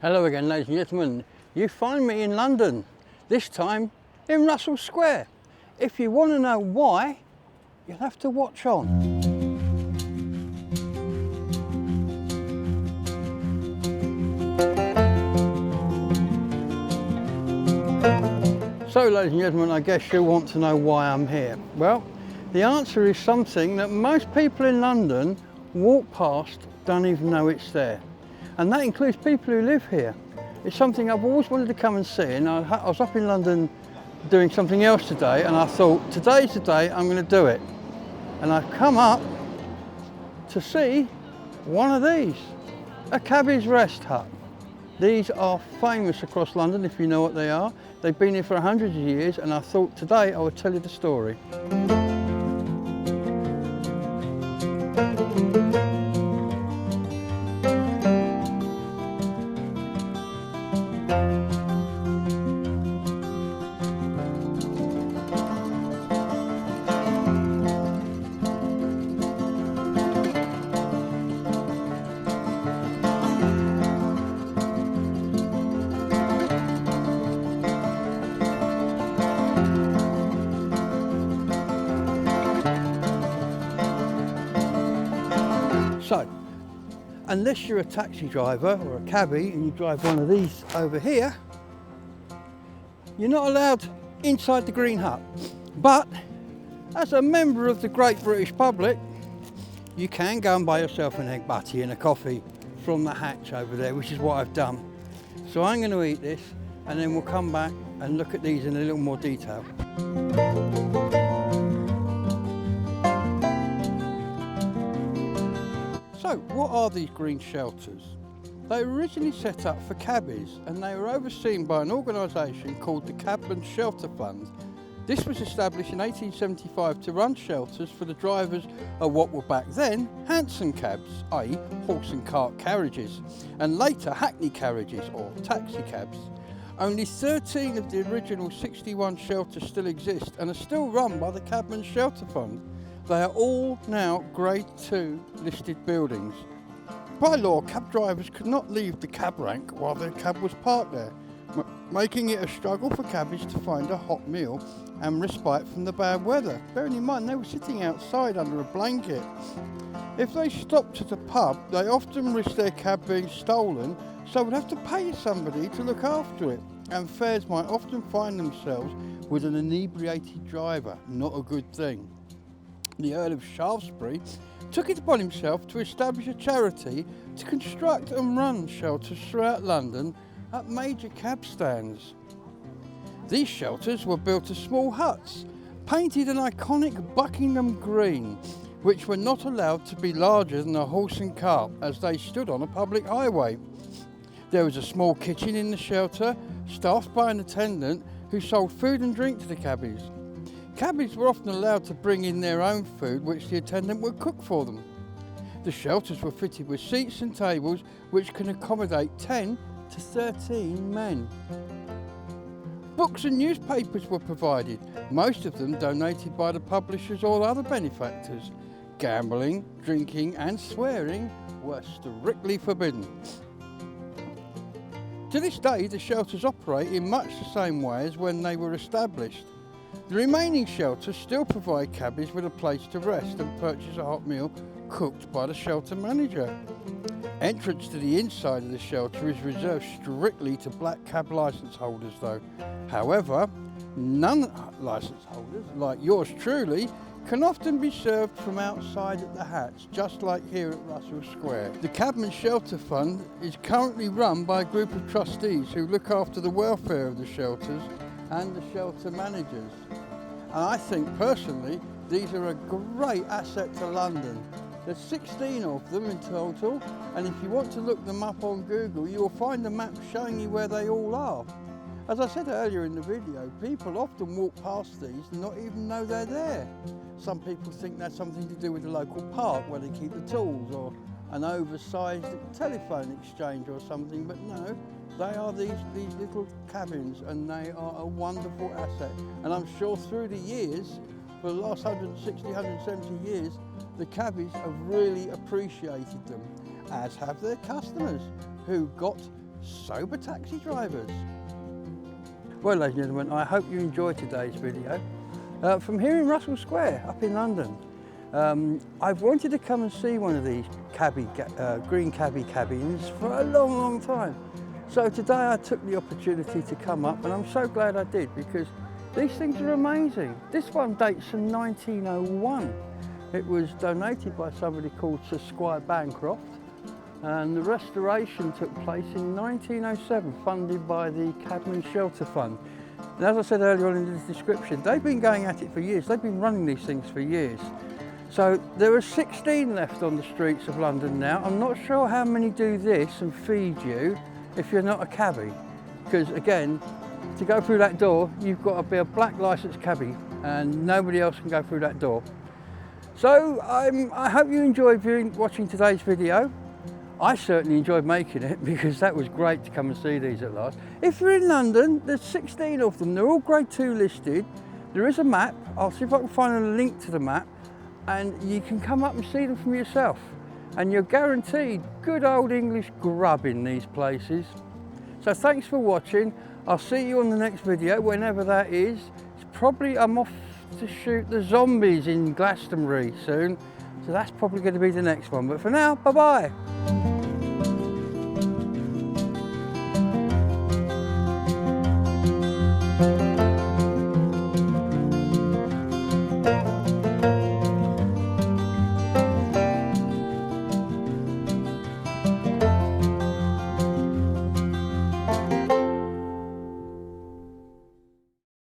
Hello again, ladies and gentlemen. You find me in London, this time in Russell Square. If you want to know why, you'll have to watch on. So, ladies and gentlemen, I guess you'll want to know why I'm here. Well, the answer is something that most people in London walk past, don't even know it's there. And that includes people who live here. It's something I've always wanted to come and see, and I was up in London doing something else today, and I thought, today's the day I'm going to do it. And I've come up to see one of these, a cabbie's rest hut. These are famous across London, if you know what they are. They've been here for hundreds of years, and I thought today I would tell you the story. So, unless you're a taxi driver or a cabbie and you drive one of these over here, you're not allowed inside the green hut. But as a member of the great British public, you can go and buy yourself an egg butty and a coffee from the hatch over there, which is what I've done. So I'm going to eat this and then we'll come back and look at these in a little more detail. So, what are these green shelters? They were originally set up for cabbies and they were overseen by an organisation called the Cabman Shelter Fund. This was established in 1875 to run shelters for the drivers of what were back then Hansom cabs, i.e. horse and cart carriages, and later hackney carriages or taxi cabs. Only 13 of the original 61 shelters still exist and are still run by the Cabman Shelter Fund. They are all now Grade 2 listed buildings. By law, cab drivers could not leave the cab rank while their cab was parked there, making it a struggle for cabbies to find a hot meal and respite from the bad weather. Bearing in mind, they were sitting outside under a blanket. If they stopped at a pub, they often risked their cab being stolen, so would have to pay somebody to look after it. And fares might often find themselves with an inebriated driver, not a good thing. The Earl of Shaftesbury took it upon himself to establish a charity to construct and run shelters throughout London at major cab stands. These shelters were built as small huts, painted an iconic Buckingham green, which were not allowed to be larger than a horse and cart as they stood on a public highway. There was a small kitchen in the shelter, staffed by an attendant who sold food and drink to the cabbies. Cabbies were often allowed to bring in their own food, which the attendant would cook for them. The shelters were fitted with seats and tables which can accommodate 10 to 13 men. Books and newspapers were provided, most of them donated by the publishers or other benefactors. Gambling, drinking and swearing were strictly forbidden. To this day, the shelters operate in much the same way as when they were established. The remaining shelters still provide cabbies with a place to rest and purchase a hot meal cooked by the shelter manager. Entrance to the inside of the shelter is reserved strictly to black cab licence holders though. However, non-licence holders, like yours truly, can often be served from outside at the hatch, just like here at Russell Square. The Cabman Shelter Fund is currently run by a group of trustees who look after the welfare of the shelters and the shelter managers. And I think personally these are a great asset to London. There's 16 of them in total, and if you want to look them up on Google you'll find a map showing you where they all are. As I said earlier in the video, people often walk past these and not even know they're there. Some people think that's something to do with the local park where they keep the tools, or an oversized telephone exchange or something, but no, they are these little cabins and they are a wonderful asset. And I'm sure through the years, for the last 160, 170 years, the cabbies have really appreciated them, as have their customers, who got sober taxi drivers. Well, ladies and gentlemen, I hope you enjoyed today's video. From here in Russell Square, up in London. I've wanted to come and see one of these green cabbie cabins for a long, long time. So today I took the opportunity to come up, and I'm so glad I did, because these things are amazing. This one dates from 1901. It was donated by somebody called Sir Squire Bancroft, and the restoration took place in 1907, funded by the Cabman Shelter Fund. And as I said earlier on in the description, they've been going at it for years. They've been running these things for years. So there are 16 left on the streets of London now. I'm not sure how many do this and feed you if you're not a cabbie, because again, to go through that door, you've got to be a black licensed cabbie, and nobody else can go through that door. So I hope you enjoyed watching today's video. I certainly enjoyed making it, because that was great to come and see these at last. If you're in London, there's 16 of them. They're all grade 2 listed. There is a map. I'll see if I can find a link to the map, and you can come up and see them for yourself. And you're guaranteed good old English grub in these places. So thanks for watching. I'll see you on the next video, whenever that is. It's probably, I'm off to shoot the zombies in Glastonbury soon. So that's probably going to be the next one. But for now, bye-bye.